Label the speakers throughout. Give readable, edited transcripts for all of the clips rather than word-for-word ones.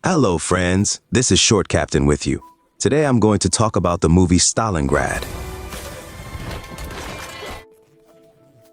Speaker 1: Hello friends, this is Short Captain with you. Today I'm going to talk about the movie Stalingrad.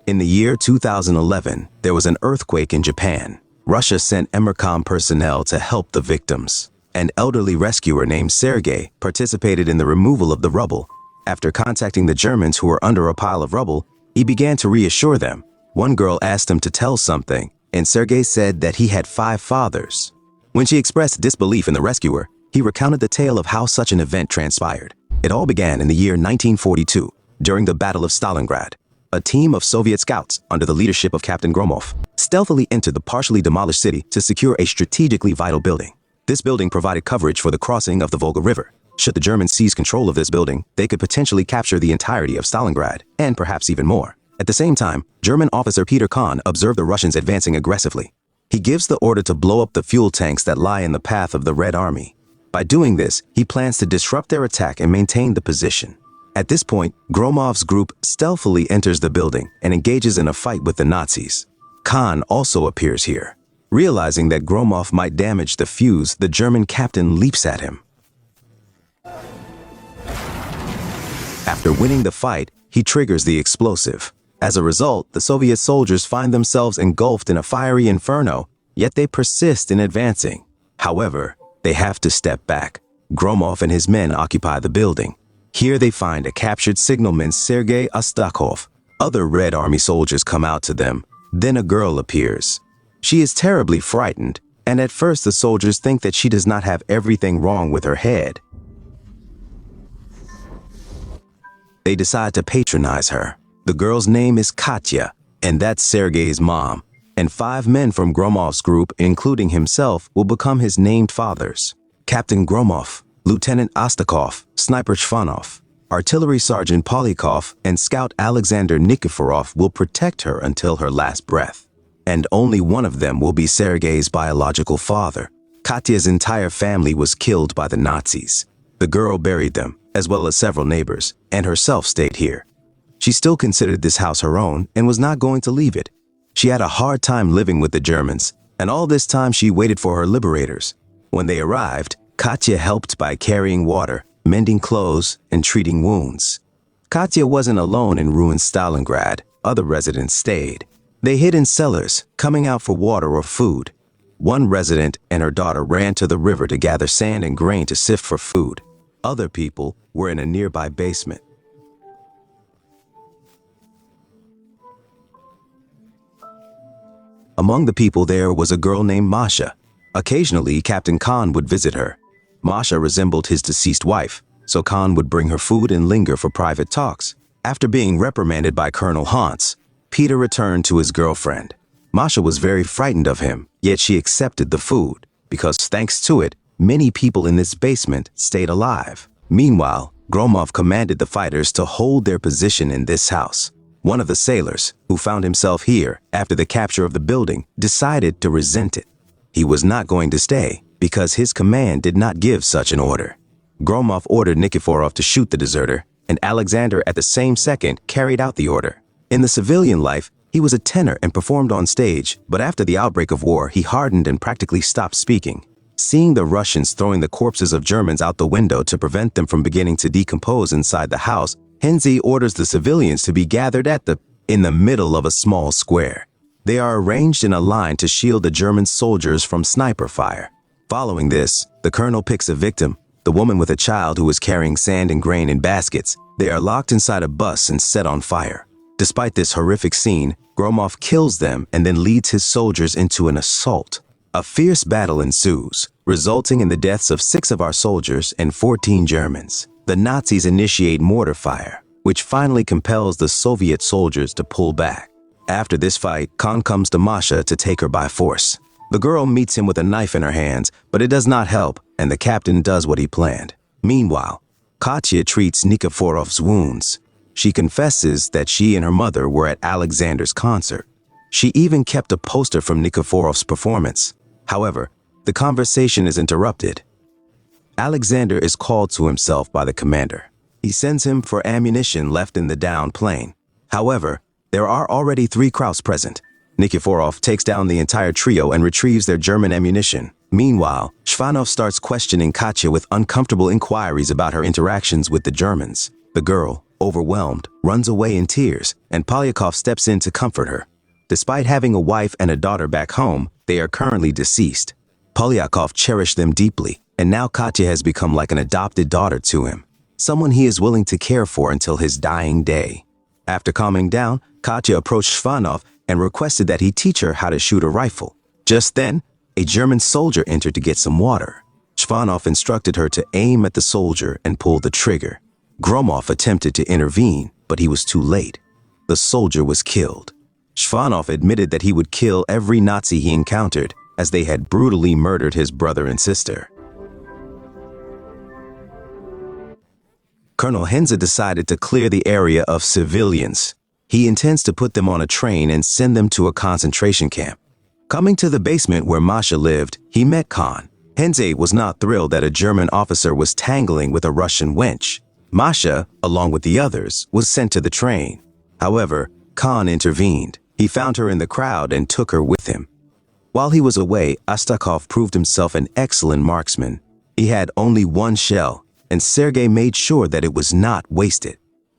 Speaker 1: In the year 2011, there was an earthquake in Japan. Russia sent Emercom personnel to help the victims. An elderly rescuer named Sergei participated in the removal of the rubble. After contacting the Germans who were under a pile of rubble, he began to reassure them. One girl asked him to tell something, and Sergei said that he had 5 fathers. When she expressed disbelief in the rescuer, he recounted the tale of how such an event transpired. It all began in the year 1942, during the Battle of Stalingrad. A team of Soviet scouts, under the leadership of Captain Gromov, stealthily entered the partially demolished city to secure a strategically vital building. This building provided coverage for the crossing of the Volga River. Should the Germans seize control of this building, they could potentially capture the entirety of Stalingrad, and perhaps even more. At the same time, German officer Peter Kahn observed the Russians advancing aggressively. He gives the order to blow up the fuel tanks that lie in the path of the Red Army. By doing this, he plans to disrupt their attack and maintain the position. At this point, Gromov's group stealthily enters the building and engages in a fight with the Nazis. Kahn also appears here. Realizing that Gromov might damage the fuse, the German captain leaps at him. After winning the fight, he triggers the explosive. As a result, the Soviet soldiers find themselves engulfed in a fiery inferno, yet they persist in advancing. However, they have to step back. Gromov and his men occupy the building. Here they find a captured signalman, Sergei Ostakov. Other Red Army soldiers come out to them. Then a girl appears. She is terribly frightened, and at first the soldiers think that she does not have everything wrong with her head. They decide to patronize her. The girl's name is Katya, and that's Sergei's mom. And 5 men from Gromov's group, including himself, will become his named fathers. Captain Gromov, Lieutenant Ostakov, Sniper Shvanov, Artillery Sergeant Polyakov, and Scout Alexander Nikiforov will protect her until her last breath. And only one of them will be Sergei's biological father. Katya's entire family was killed by the Nazis. The girl buried them, as well as several neighbors, and herself stayed here. She still considered this house her own and was not going to leave it. She had a hard time living with the Germans, and all this time she waited for her liberators. When they arrived, Katya helped by carrying water, mending clothes, and treating wounds. Katya wasn't alone in ruined Stalingrad. Other residents stayed. They hid in cellars, coming out for water or food. One resident and her daughter ran to the river to gather sand and grain to sift for food. Other people were in a nearby basement. Among the people there was a girl named Masha. Occasionally, Captain Kahn would visit her. Masha resembled his deceased wife, so Kahn would bring her food and linger for private talks. After being reprimanded by Colonel Hans, Peter returned to his girlfriend. Masha was very frightened of him, yet she accepted the food, because thanks to it, many people in this basement stayed alive. Meanwhile, Gromov commanded the fighters to hold their position in this house. One of the sailors, who found himself here after the capture of the building, decided to resent it. He was not going to stay because his command did not give such an order. Gromov ordered Nikiforov to shoot the deserter, and Alexander at the same second carried out the order. In the civilian life, he was a tenor and performed on stage, but after the outbreak of war, he hardened and practically stopped speaking. Seeing the Russians throwing the corpses of Germans out the window to prevent them from beginning to decompose inside the house, Henze orders the civilians to be gathered in the middle of a small square. They are arranged in a line to shield the German soldiers from sniper fire. Following this, the colonel picks a victim, the woman with a child who was carrying sand and grain in baskets. They are locked inside a bus and set on fire. Despite this horrific scene, Gromov kills them and then leads his soldiers into an assault. A fierce battle ensues, resulting in the deaths of 6 of our soldiers and 14 Germans. The Nazis initiate mortar fire, which finally compels the Soviet soldiers to pull back. After this fight, Kahn comes to Masha to take her by force. The girl meets him with a knife in her hands, but it does not help, and the captain does what he planned. Meanwhile, Katya treats Nikiforov's wounds. She confesses that she and her mother were at Alexander's concert. She even kept a poster from Nikiforov's performance. However, the conversation is interrupted. Alexander is called to himself by the commander. He sends him for ammunition left in the downed plane. However, there are already 3 Krauts present. Nikiforov takes down the entire trio and retrieves their German ammunition. Meanwhile, Shvanov starts questioning Katya with uncomfortable inquiries about her interactions with the Germans. The girl, overwhelmed, runs away in tears, and Polyakov steps in to comfort her. Despite having a wife and a daughter back home, they are currently deceased. Polyakov cherished them deeply, and now Katya has become like an adopted daughter to him, someone he is willing to care for until his dying day. After calming down, Katya approached Shvanov and requested that he teach her how to shoot a rifle. Just then, a German soldier entered to get some water. Shvanov instructed her to aim at the soldier and pull the trigger. Gromov attempted to intervene, but he was too late. The soldier was killed. Shvanov admitted that he would kill every Nazi he encountered, as they had brutally murdered his brother and sister. Colonel Henze decided to clear the area of civilians. He intends to put them on a train and send them to a concentration camp. Coming to the basement where Masha lived, he met Khan. Henze was not thrilled that a German officer was tangling with a Russian wench. Masha, along with the others, was sent to the train. However, Khan intervened. He found her in the crowd and took her with him. While he was away, Astakov proved himself an excellent marksman. He had only one shell, and Sergei made sure that it was not wasted.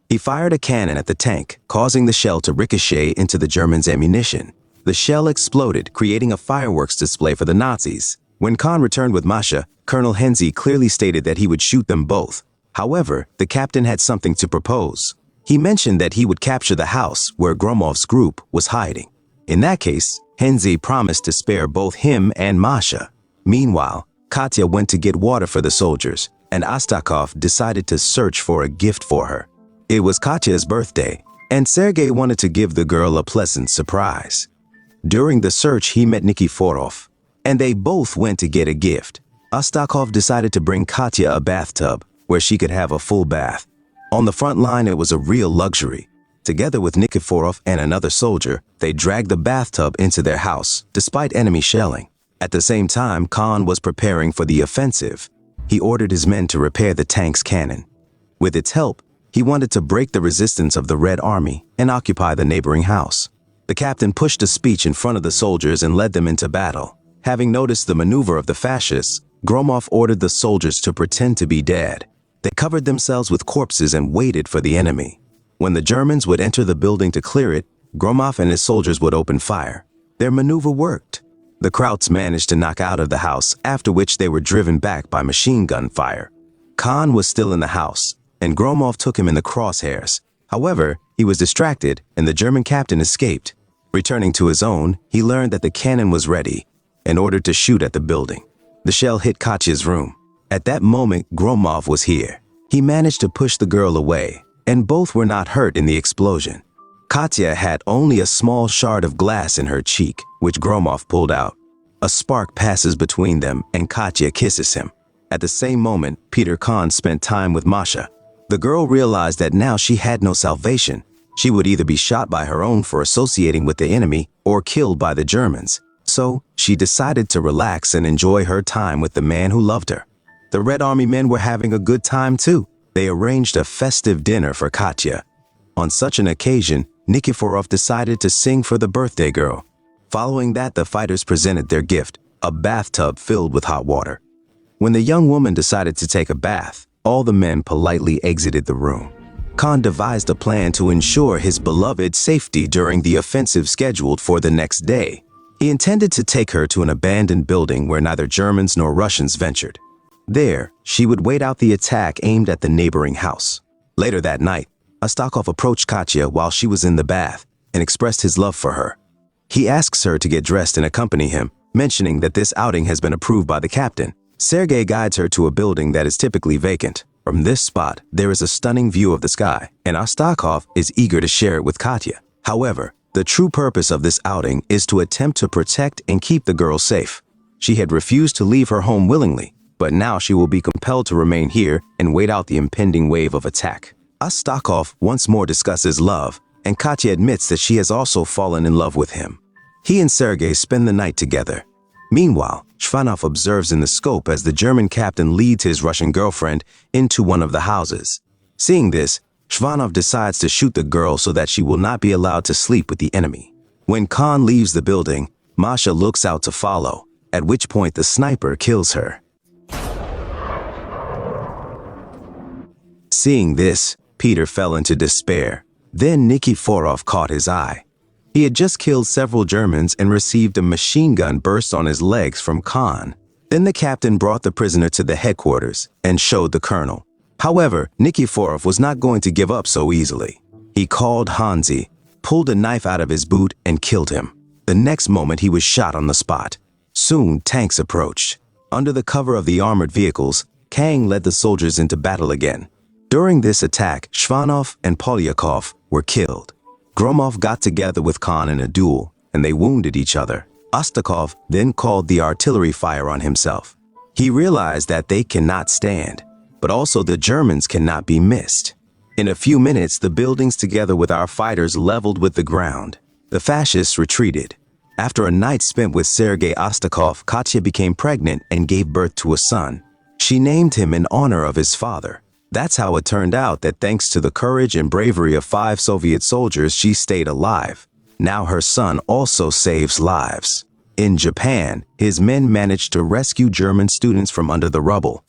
Speaker 1: He fired a cannon at the tank, causing the shell to ricochet into the Germans' ammunition. The shell exploded, creating a fireworks display for the Nazis. When Khan returned with Masha, Colonel Henze clearly stated that he would shoot them both. However, the captain had something to propose. He mentioned that he would capture the house where Gromov's group was hiding. In that case, Henze promised to spare both him and Masha. Meanwhile, Katya went to get water for the soldiers, and Astakov decided to search for a gift for her. It was Katya's birthday, and Sergei wanted to give the girl a pleasant surprise. During the search, he met Nikiforov, and they both went to get a gift. Astakov decided to bring Katya a bathtub, where she could have a full bath. On the front line, it was a real luxury. Together with Nikiforov and another soldier, they dragged the bathtub into their house, despite enemy shelling. At the same time, Khan was preparing for the offensive. He ordered his men to repair the tank's cannon. With its help, he wanted to break the resistance of the Red Army and occupy the neighboring house. The captain pushed a speech in front of the soldiers and led them into battle. Having noticed the maneuver of the fascists, Gromov ordered the soldiers to pretend to be dead. They covered themselves with corpses and waited for the enemy. When the Germans would enter the building to clear it, Gromov and his soldiers would open fire. Their maneuver worked. The Krauts managed to knock out of the house, after which they were driven back by machine gun fire. Khan was still in the house, and Gromov took him in the crosshairs. However, he was distracted, and the German captain escaped. Returning to his own, he learned that the cannon was ready and ordered to shoot at the building. The shell hit Katya's room. At that moment, Gromov was here. He managed to push the girl away, and both were not hurt in the explosion. Katya had only a small shard of glass in her cheek, which Gromov pulled out. A spark passes between them, and Katya kisses him. At the same moment, Peter Khan spent time with Masha. The girl realized that now she had no salvation. She would either be shot by her own for associating with the enemy or killed by the Germans. So, she decided to relax and enjoy her time with the man who loved her. The Red Army men were having a good time too. They arranged a festive dinner for Katya. On such an occasion, Nikiforov decided to sing for the birthday girl. Following that, the fighters presented their gift, a bathtub filled with hot water. When the young woman decided to take a bath, all the men politely exited the room. Khan devised a plan to ensure his beloved's safety during the offensive scheduled for the next day. He intended to take her to an abandoned building where neither Germans nor Russians ventured. There, she would wait out the attack aimed at the neighboring house. Later that night, Astakov approached Katya while she was in the bath and expressed his love for her. He asks her to get dressed and accompany him, mentioning that this outing has been approved by the captain. Sergei guides her to a building that is typically vacant. From this spot, there is a stunning view of the sky, and Astakov is eager to share it with Katya. However, the true purpose of this outing is to attempt to protect and keep the girl safe. She had refused to leave her home willingly, but now she will be compelled to remain here and wait out the impending wave of attack. Astakov once more discusses love, and Katya admits that she has also fallen in love with him. He and Sergei spend the night together. Meanwhile, Shvanov observes in the scope as the German captain leads his Russian girlfriend into one of the houses. Seeing this, Shvanov decides to shoot the girl so that she will not be allowed to sleep with the enemy. When Khan leaves the building, Masha looks out to follow, at which point the sniper kills her. Seeing this, Peter fell into despair. Then Nikiforov caught his eye. He had just killed several Germans and received a machine gun burst on his legs from Khan. Then the captain brought the prisoner to the headquarters and showed the colonel. However, Nikiforov was not going to give up so easily. He called Hansi, pulled a knife out of his boot, and killed him. The next moment he was shot on the spot. Soon tanks approached. Under the cover of the armored vehicles, Kang led the soldiers into battle again. During this attack, Shvanov and Polyakov were killed. Gromov got together with Khan in a duel, and they wounded each other. Ostakov then called the artillery fire on himself. He realized that they cannot stand, but also the Germans cannot be missed. In a few minutes, the buildings together with our fighters leveled with the ground. The fascists retreated. After a night spent with Sergei Ostakov, Katya became pregnant and gave birth to a son. She named him in honor of his father. That's how it turned out that thanks to the courage and bravery of 5 Soviet soldiers, she stayed alive. Now her son also saves lives. In Japan, his men managed to rescue German students from under the rubble.